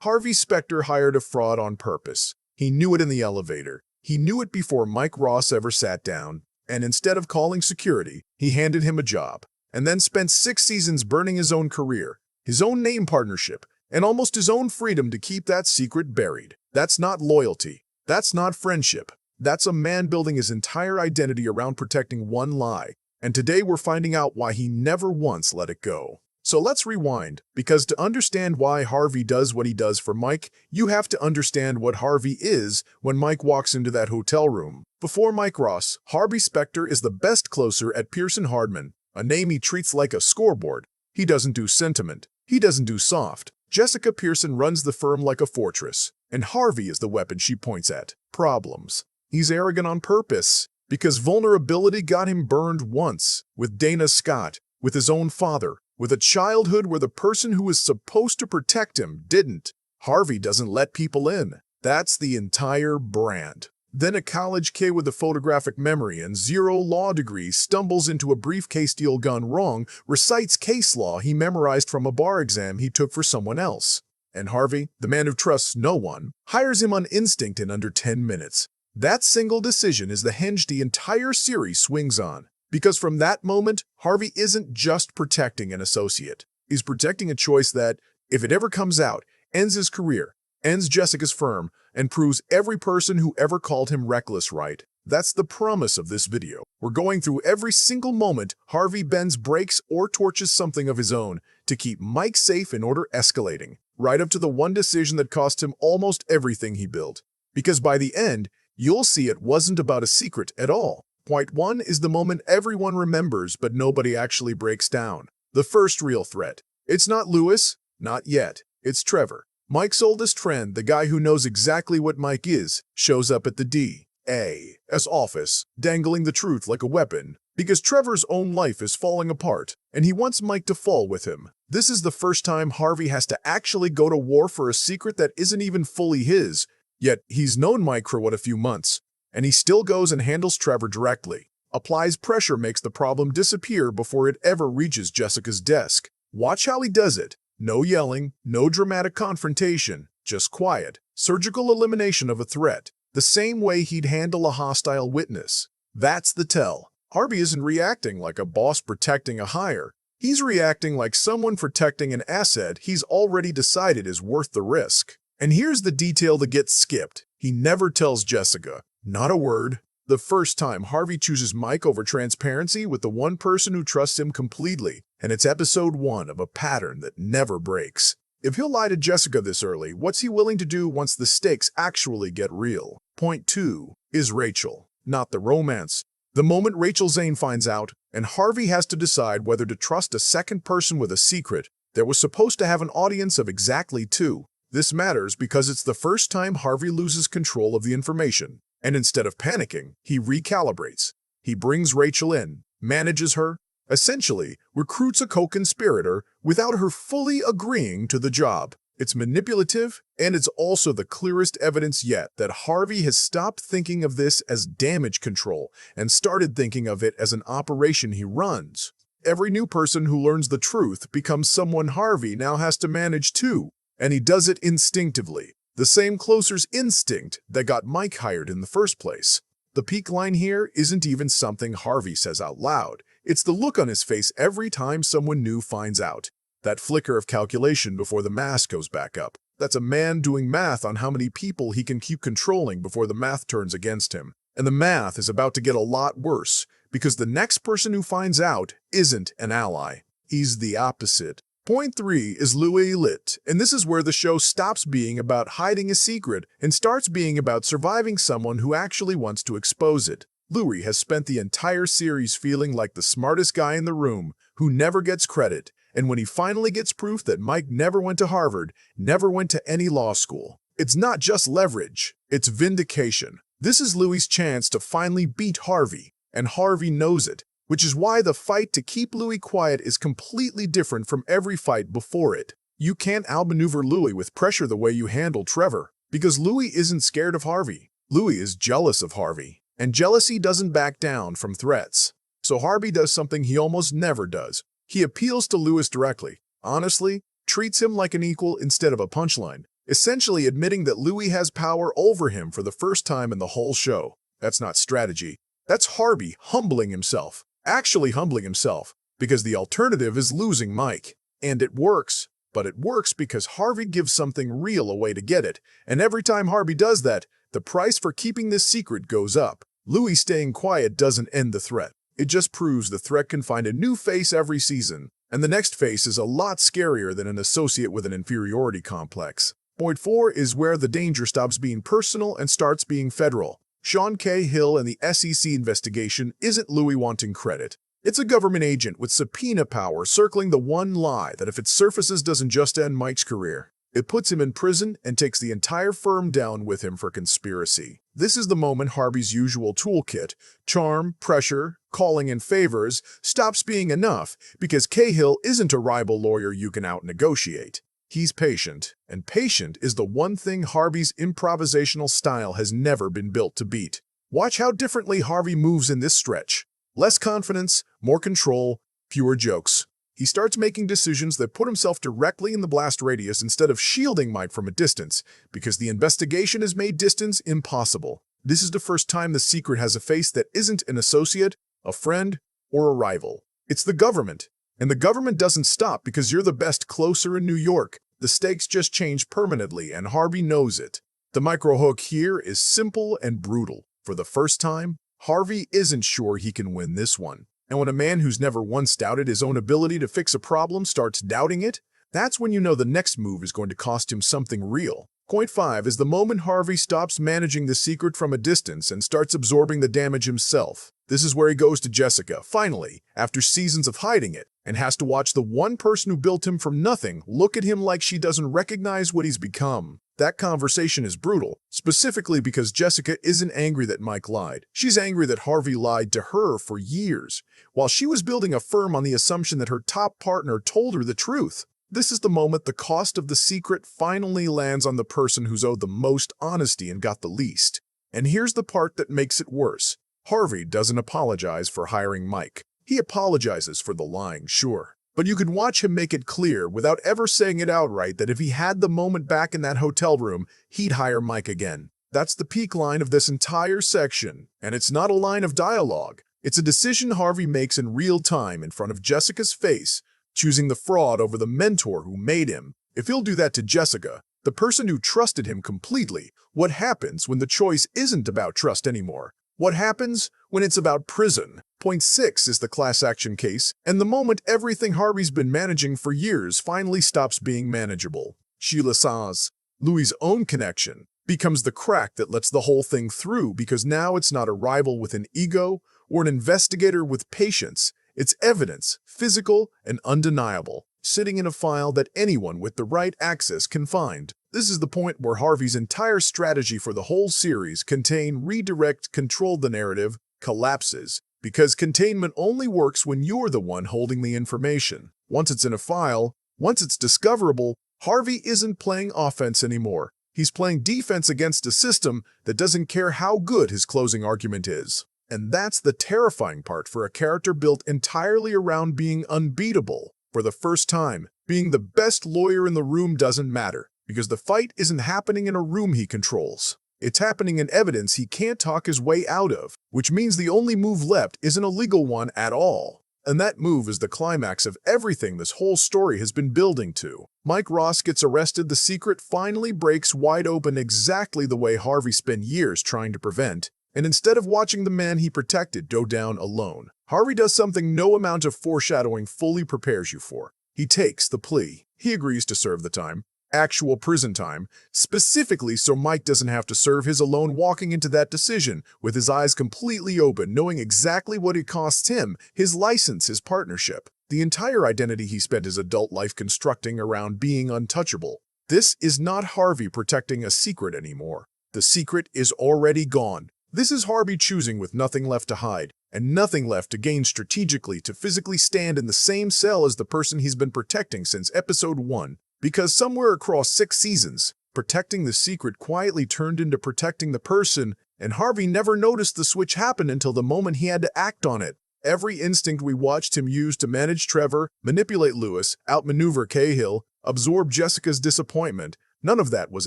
Harvey Specter hired a fraud on purpose. He knew it in the elevator. He knew it before Mike Ross ever sat down, and instead of calling security, he handed him a job, and then spent 6 seasons burning his own career, his own name partnership, and almost his own freedom to keep that secret buried. That's not loyalty. That's not friendship. That's a man building his entire identity around protecting one lie. And today we're finding out why he never once let it go. So let's rewind, because to understand why Harvey does what he does for Mike, you have to understand what Harvey is when Mike walks into that hotel room. Before Mike Ross, Harvey Specter is the best closer at Pearson Hardman, a name he treats like a scoreboard. He doesn't do sentiment. He doesn't do soft. Jessica Pearson runs the firm like a fortress, and Harvey is the weapon she points at. Problems. He's arrogant on purpose, because vulnerability got him burned once, with Dana Scott, with his own father, with a childhood where the person who was supposed to protect him didn't. Harvey doesn't let people in. That's the entire brand. Then a college kid with a photographic memory and 0 law degrees stumbles into a briefcase deal gone wrong, recites case law he memorized from a bar exam he took for someone else. And Harvey, the man who trusts no one, hires him on instinct in under 10 minutes. That single decision is the hinge the entire series swings on. Because from that moment, Harvey isn't just protecting an associate. He's protecting a choice that, if it ever comes out, ends his career, ends Jessica's firm, and proves every person who ever called him reckless right. That's the promise of this video. We're going through every single moment Harvey bends brakes or torches something of his own to keep Mike safe in order escalating, right up to the one decision that cost him almost everything he built. Because by the end, you'll see it wasn't about a secret at all. Point 1 is the moment everyone remembers but nobody actually breaks down. The first real threat. It's not Lewis, not yet. It's Trevor. Mike's oldest friend, the guy who knows exactly what Mike is, shows up at the DA's office, dangling the truth like a weapon, because Trevor's own life is falling apart, and he wants Mike to fall with him. This is the first time Harvey has to actually go to war for a secret that isn't even fully his, yet he's known Mike for a few months, and he still goes and handles Trevor directly. Applies pressure, makes the problem disappear before it ever reaches Jessica's desk. Watch how he does it. No yelling, no dramatic confrontation, just quiet, surgical elimination of a threat, the same way he'd handle a hostile witness. That's the tell. Harvey isn't reacting like a boss protecting a hire. He's reacting like someone protecting an asset he's already decided is worth the risk. And here's the detail that gets skipped. He never tells Jessica. Not a word. The first time Harvey chooses Mike over transparency with the one person who trusts him completely, and it's episode 1 of a pattern that never breaks. If he'll lie to Jessica this early, what's he willing to do once the stakes actually get real? Point 2 is Rachel, not the romance. The moment Rachel Zane finds out, and Harvey has to decide whether to trust a second person with a secret that was supposed to have an audience of exactly 2. This matters because it's the first time Harvey loses control of the information. And instead of panicking, he recalibrates. He brings Rachel in, manages her, essentially recruits a co-conspirator without her fully agreeing to the job. It's manipulative, and it's also the clearest evidence yet that Harvey has stopped thinking of this as damage control and started thinking of it as an operation he runs. Every new person who learns the truth becomes someone Harvey now has to manage too, and he does it instinctively. The same closer's instinct that got Mike hired in the first place. The peak line here isn't even something Harvey says out loud. It's the look on his face every time someone new finds out. That flicker of calculation before the mask goes back up. That's a man doing math on how many people he can keep controlling before the math turns against him. And the math is about to get a lot worse, because the next person who finds out isn't an ally. He's the opposite. Point 3 is Louis Lit, and this is where the show stops being about hiding a secret and starts being about surviving someone who actually wants to expose it. Louis has spent the entire series feeling like the smartest guy in the room, who never gets credit, and when he finally gets proof that Mike never went to Harvard, never went to any law school, it's not just leverage, it's vindication. This is Louis' chance to finally beat Harvey, and Harvey knows it. Which is why the fight to keep Louis quiet is completely different from every fight before it. You can't outmaneuver Louis with pressure the way you handle Trevor, because Louis isn't scared of Harvey. Louis is jealous of Harvey, and jealousy doesn't back down from threats. So Harvey does something he almost never does. He appeals to Louis directly, honestly, treats him like an equal instead of a punchline. essentially admitting that Louis has power over him for the first time in the whole show. That's not strategy. That's Harvey humbling himself, actually humbling himself, because the alternative is losing Mike. And it works, but it works because Harvey gives something real away to get it, and every time Harvey does that, the price for keeping this secret goes up. Louis staying quiet doesn't end the threat. It just proves the threat can find a new face every season, and the next face is a lot scarier than an associate with an inferiority complex. Point 4 is where the danger stops being personal and starts being federal. Sean K. Hill and the SEC investigation isn't Louis wanting credit. It's a government agent with subpoena power circling the one lie that if it surfaces doesn't just end Mike's career. It puts him in prison and takes the entire firm down with him for conspiracy. This is the moment Harvey's usual toolkit, charm, pressure, calling in favors, stops being enough because Cahill isn't a rival lawyer you can out-negotiate. He's patient, and patient is the one thing Harvey's improvisational style has never been built to beat. Watch how differently Harvey moves in this stretch. Less confidence, more control, fewer jokes. He starts making decisions that put himself directly in the blast radius instead of shielding Mike from a distance, because the investigation has made distance impossible. This is the first time the secret has a face that isn't an associate, a friend, or a rival. It's the government. And the government doesn't stop because you're the best closer in New York. The stakes just change permanently, and Harvey knows it. The micro-hook here is simple and brutal. For the first time, Harvey isn't sure he can win this one. And when a man who's never once doubted his own ability to fix a problem starts doubting it, that's when you know the next move is going to cost him something real. Point 5 is the moment Harvey stops managing the secret from a distance and starts absorbing the damage himself. This is where he goes to Jessica, finally, after seasons of hiding it, and has to watch the one person who built him from nothing look at him like she doesn't recognize what he's become. That conversation is brutal, specifically because Jessica isn't angry that Mike lied. She's angry that Harvey lied to her for years, while she was building a firm on the assumption that her top partner told her the truth. This is the moment the cost of the secret finally lands on the person who's owed the most honesty and got the least. And here's the part that makes it worse. Harvey doesn't apologize for hiring Mike. He apologizes for the lying, sure. But you can watch him make it clear without ever saying it outright that if he had the moment back in that hotel room, he'd hire Mike again. That's the peak line of this entire section, and it's not a line of dialogue. It's a decision Harvey makes in real time in front of Jessica's face, choosing the fraud over the mentor who made him. If he'll do that to Jessica, the person who trusted him completely, what happens when the choice isn't about trust anymore? What happens when it's about prison? Point 6 is the class action case, and the moment everything Harvey's been managing for years finally stops being manageable. Sheila Saz, Louis' own connection, becomes the crack that lets the whole thing through because now it's not a rival with an ego or an investigator with patience. It's evidence, physical and undeniable, sitting in a file that anyone with the right access can find. This is the point where Harvey's entire strategy for the whole series, contain, redirect, control the narrative, collapses, because containment only works when you're the one holding the information. Once it's in a file, once it's discoverable, Harvey isn't playing offense anymore. He's playing defense against a system that doesn't care how good his closing argument is. And that's the terrifying part for a character built entirely around being unbeatable. For the first time, being the best lawyer in the room doesn't matter, because the fight isn't happening in a room he controls. It's happening in evidence he can't talk his way out of, which means the only move left isn't a legal one at all. And that move is the climax of everything this whole story has been building to. Mike Ross gets arrested, the secret finally breaks wide open exactly the way Harvey spent years trying to prevent, and instead of watching the man he protected go down alone, Harvey does something no amount of foreshadowing fully prepares you for. He takes the plea. He agrees to serve the time, actual prison time, specifically so Mike doesn't have to serve his alone, walking into that decision with his eyes completely open, knowing exactly what it costs him, his license, his partnership, the entire identity he spent his adult life constructing around being untouchable. This is not Harvey protecting a secret anymore. The secret is already gone. This is Harvey choosing with nothing left to hide, and nothing left to gain strategically to physically stand in the same cell as the person he's been protecting since episode 1. Because somewhere across 6 seasons, protecting the secret quietly turned into protecting the person, and Harvey never noticed the switch happen until the moment he had to act on it. Every instinct we watched him use to manage Trevor, manipulate Louis, outmaneuver Cahill, absorb Jessica's disappointment, None of that was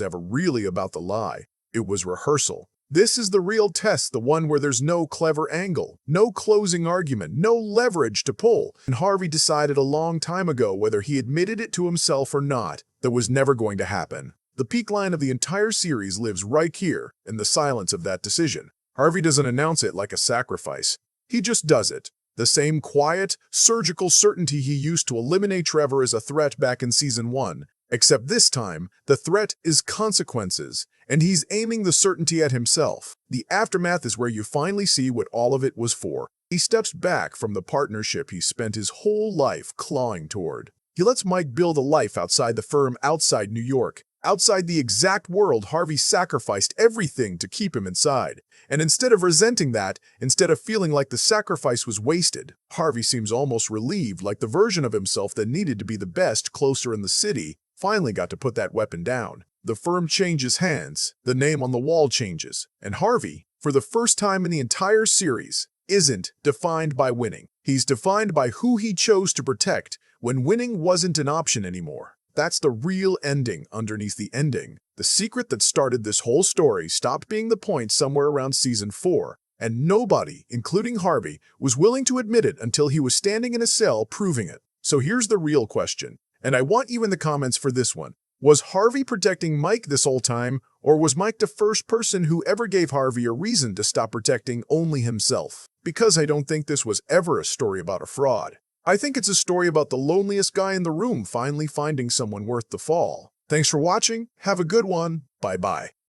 ever really about the lie. It was rehearsal. This is the real test, the one where there's no clever angle, no closing argument, no leverage to pull. And Harvey decided a long time ago, whether he admitted it to himself or not, that was never going to happen. The peak line of the entire series lives right here, in the silence of that decision. Harvey doesn't announce it like a sacrifice. He just does it. The same quiet, surgical certainty he used to eliminate Trevor as a threat back in Season 1. Except this time, the threat is consequences, and he's aiming the certainty at himself. The aftermath is where you finally see what all of it was for. He steps back from the partnership he spent his whole life clawing toward. He lets Mike build a life outside the firm, outside New York, outside the exact world Harvey sacrificed everything to keep him inside. And instead of resenting that, instead of feeling like the sacrifice was wasted, Harvey seems almost relieved, like the version of himself that needed to be the best closer in the city finally got to put that weapon down. The firm changes hands, the name on the wall changes, and Harvey, for the first time in the entire series, isn't defined by winning. He's defined by who he chose to protect when winning wasn't an option anymore. That's the real ending underneath the ending. The secret that started this whole story stopped being the point somewhere around Season 4, and nobody, including Harvey, was willing to admit it until he was standing in a cell proving it. So here's the real question, and I want you in the comments for this one. Was Harvey protecting Mike this whole time, or was Mike the first person who ever gave Harvey a reason to stop protecting only himself? Because I don't think this was ever a story about a fraud. I think it's a story about the loneliest guy in the room finally finding someone worth the fall. Thanks for watching. Have a good one. Bye-bye.